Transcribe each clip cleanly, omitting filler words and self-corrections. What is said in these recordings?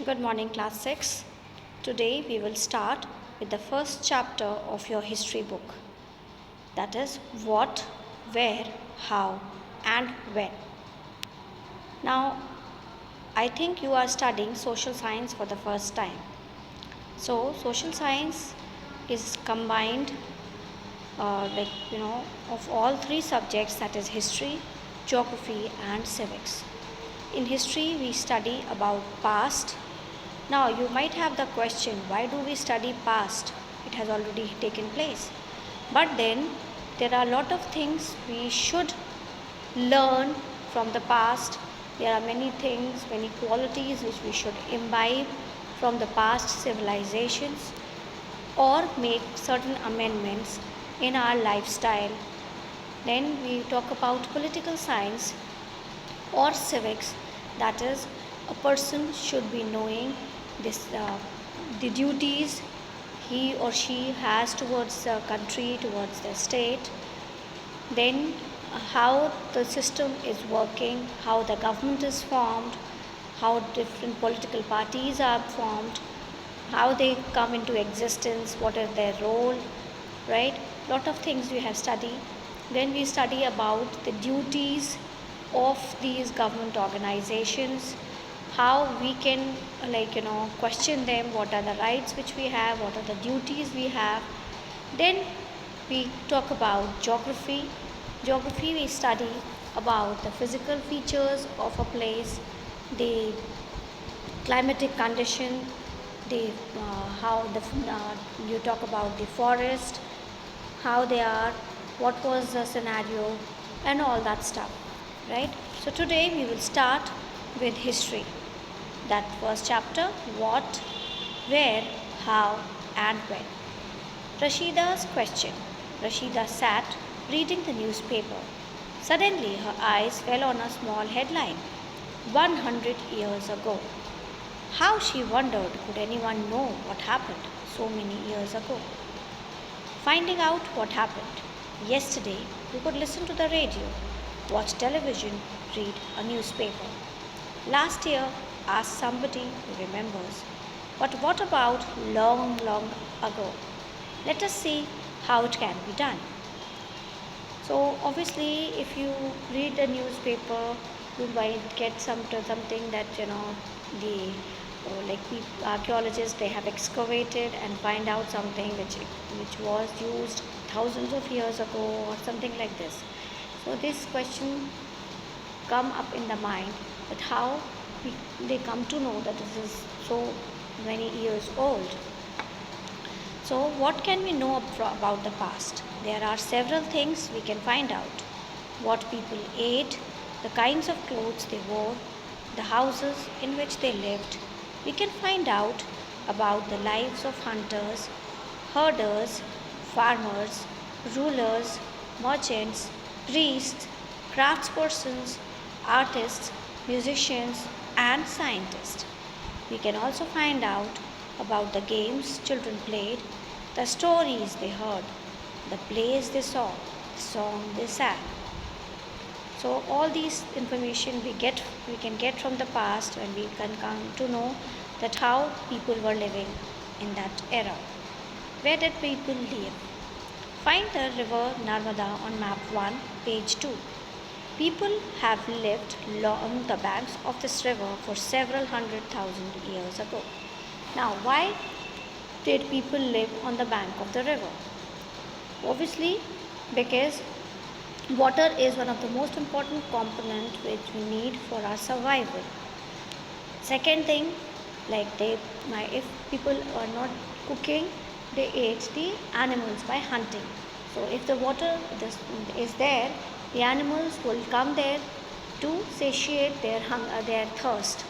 Good morning, class 6. Today we will start with the first chapter of your history book. That is what, where, how, and when. Now, I think you are studying social science for the first time. So, social science is combined, of all three subjects, that is history, geography, and civics. In history, we study about past. Now, you might have the question, why do we study past? It has already taken place. But then, there are a lot of things we should learn from the past. There are many things, many qualities which we should imbibe from the past civilizations or make certain amendments in our lifestyle. Then we talk about political science or civics, that is, a person should be knowing the duties he or she has towards the country, towards the state. Then how the system is working, how the government is formed, how different political parties are formed, how they come into existence, what is their role, right? Lot of things we have studied. Then we study about the duties of these government organizations, how we can question them, what are the rights which we have, what are the duties we have. Then we talk about geography. Geography, we study about the physical features of a place, the climatic condition, the how the you talk about the forest, how they are, what was the scenario, and all that stuff, right? So today we will start with history. That was chapter what, where, how, and when. Rashida's question. Rashida sat reading the newspaper. Suddenly her eyes fell on a small headline. 100 years ago. How, she wondered, could anyone know what happened so many years ago? Finding out what happened. Yesterday, you could listen to the radio, watch television, read a newspaper. Last year, ask somebody who remembers. But what about long, long ago? Let us see how it can be done. So obviously, if you read the newspaper, you might get something that the archaeologists, they have excavated and find out something which was used thousands of years ago or something like this. So this question come up in the mind, that how they come to know that this is so many years old. So what can we know about the past? There are several things we can find out. What people ate, the kinds of clothes they wore, the houses in which they lived. We can find out about the lives of hunters, herders, farmers, rulers, merchants, priests, craftspersons, artists, musicians, and scientists. We can also find out about the games children played, the stories they heard, the plays they saw, the song they sang. So all these information we can get from the past, and we can come to know that how people were living in that era. Where did people live? Find the river Narmada on map 1, page 2. People have lived along the banks of this river for several 100,000 years ago. Now, why did people live on the bank of the river? Obviously, because water is one of the most important components which we need for our survival. Second thing, if people are not cooking, they ate the animals by hunting. So if the water is there, the animals will come there to satiate their thirst.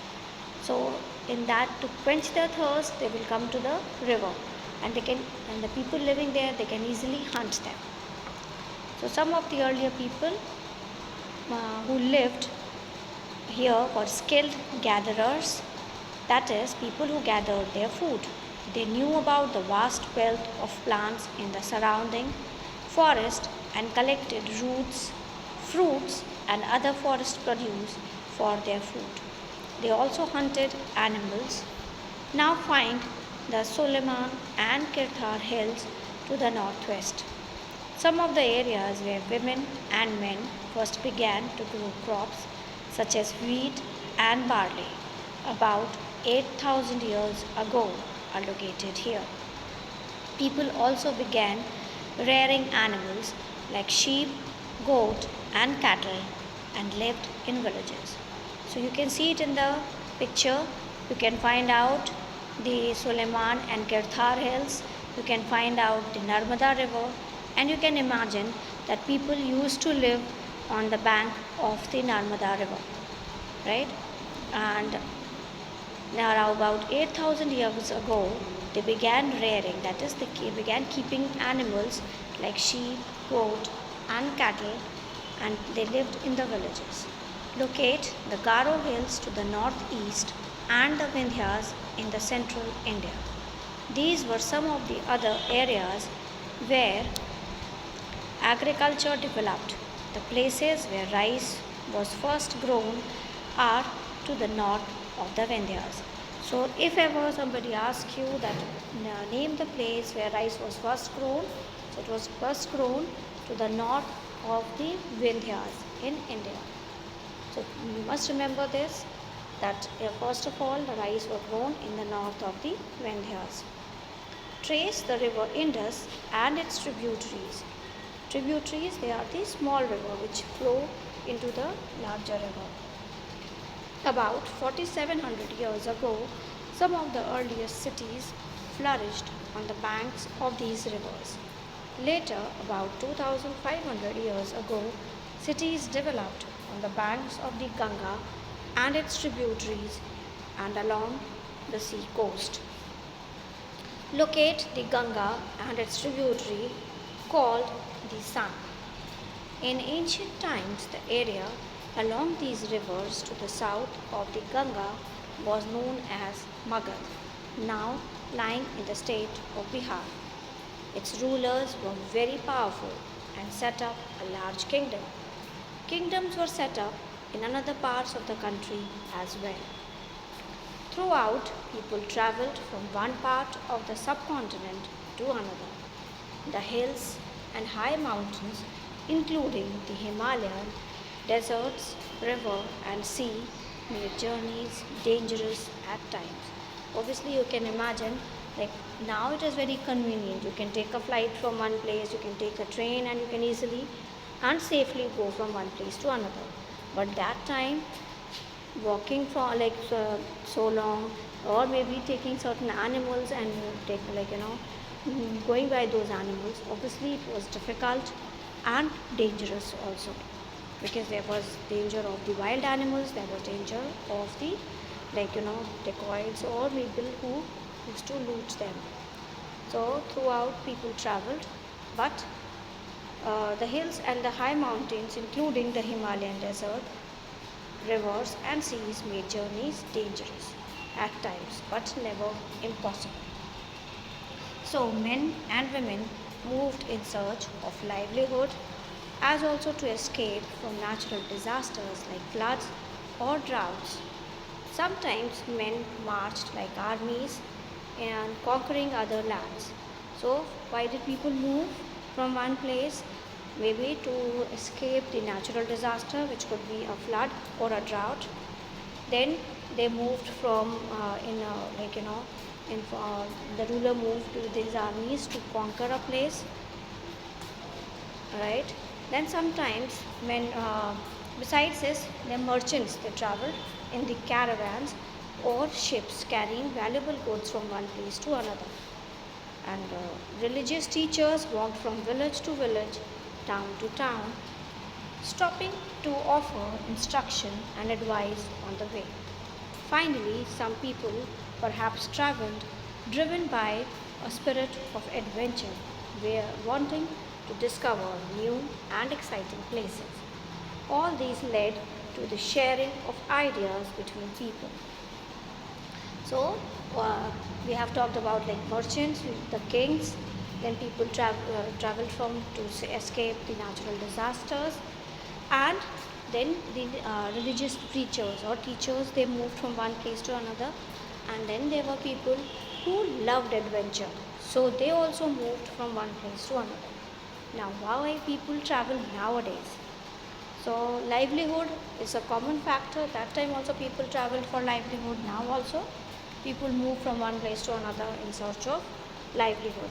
So in that, to quench their thirst, they will come to the river, and the people living there, they can easily hunt them. So some of the earlier people who lived here were skilled gatherers, that is, people who gathered their food. They knew about the vast wealth of plants in the surrounding forest and collected roots, fruits, and other forest produce for their food. They also hunted animals Now find the Suleiman and Kirthar hills to the northwest. Some of the areas where women and men first began to grow crops such as wheat and barley about 8,000 years ago are located here. People also began rearing animals like sheep, goat, and cattle and lived in villages. So you can see it in the picture. You can find out the Suleiman and Kirthar hills. You can find out the Narmada river, and you can imagine that people used to live on the bank of the Narmada river, right? And now, about 8,000 years ago, they began rearing, that is, they began keeping animals like sheep, goat, and cattle, and they lived in the villages. Locate the Garo Hills to the northeast and the Vindhyas in the central India. These were some of the other areas where agriculture developed. The places where rice was first grown are to the north of the Vindhyas. So, if ever somebody asks you that name the place where rice was first grown, so it was first grown to the north of the Vindhyas in India. So, you must remember this that first of all the rice was grown in the north of the Vindhyas. Trace the river Indus and its tributaries. Tributaries, they are the small river which flow into the larger river. About 4700 years ago, some of the earliest cities flourished on the banks of these rivers. Later, about 2500 years ago, cities developed on the banks of the Ganga and its tributaries and along the sea coast. Locate the Ganga and its tributary called the Sun. In ancient times, the area along these rivers to the south of the Ganga was known as Magad, now lying in the state of Bihar. Its rulers were very powerful and set up a large kingdom. Kingdoms were set up in other parts of the country as well. Throughout, people traveled from one part of the subcontinent to another. The hills and high mountains, including the Himalayan deserts, river, and sea, made journeys dangerous at times. Obviously, you can imagine, like now it is very convenient. You can take a flight from one place, you can take a train, and you can easily and safely go from one place to another. But that time, walking for so long, or maybe taking certain animals and take going by those animals, obviously it was difficult and dangerous also, because there was danger of the wild animals, there was danger of the dacoits or people who used to loot them. So throughout people traveled, but the hills and the high mountains, including the Himalayan desert, rivers and seas, made journeys dangerous at times, but never impossible. So men and women moved in search of livelihood, as also to escape from natural disasters like floods or droughts. Sometimes men marched like armies and conquering other lands. So why did people move from one place? Maybe to escape the natural disaster, which could be a flood or a drought. Then they moved from the ruler moved to these armies to conquer a place, right? Then sometimes when besides this, the merchants, they traveled in the caravans or ships carrying valuable goods from one place to another. And religious teachers walked from village to village, town to town, stopping to offer instruction and advice on the way. Finally, some people perhaps traveled driven by a spirit of adventure, where wanting to discover new and exciting places. All these led to the sharing of ideas between people. So, we have talked about like merchants, the kings, then people traveled from to escape the natural disasters, and then the religious preachers or teachers, they moved from one place to another And then there were people who loved adventure. So they also moved from one place to another. Now, why people travel nowadays? So, livelihood is a common factor. That time also people traveled for livelihood. Now also people move from one place to another in search of livelihood.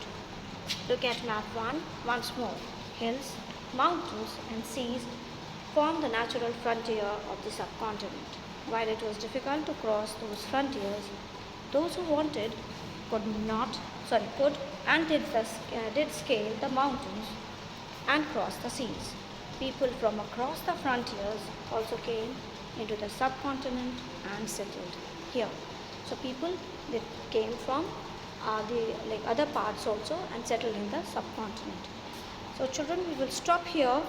Look at map 1 once more. Hills, mountains, and seas form the natural frontier of the subcontinent. While it was difficult to cross those frontiers, those who wanted could and did scale the mountains and cross the seas. People from across the frontiers also came into the subcontinent and settled here. So people that came from the other parts also and settled in the subcontinent. So children, we will stop here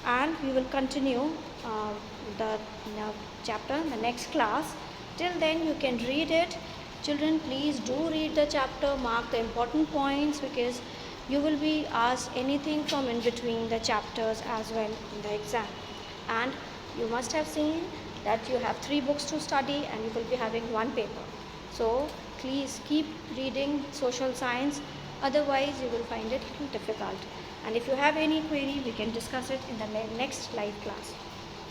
and we will continue the chapter in the next class. Till then you can read it. Children, please do read the chapter, mark the important points, because you will be asked anything from in between the chapters as well in the exam. And you must have seen that you have 3 books to study and you will be having 1 paper. So please keep reading social science, otherwise you will find it difficult. And if you have any query, we can discuss it in the next live class.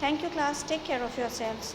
Thank you class, take care of yourselves.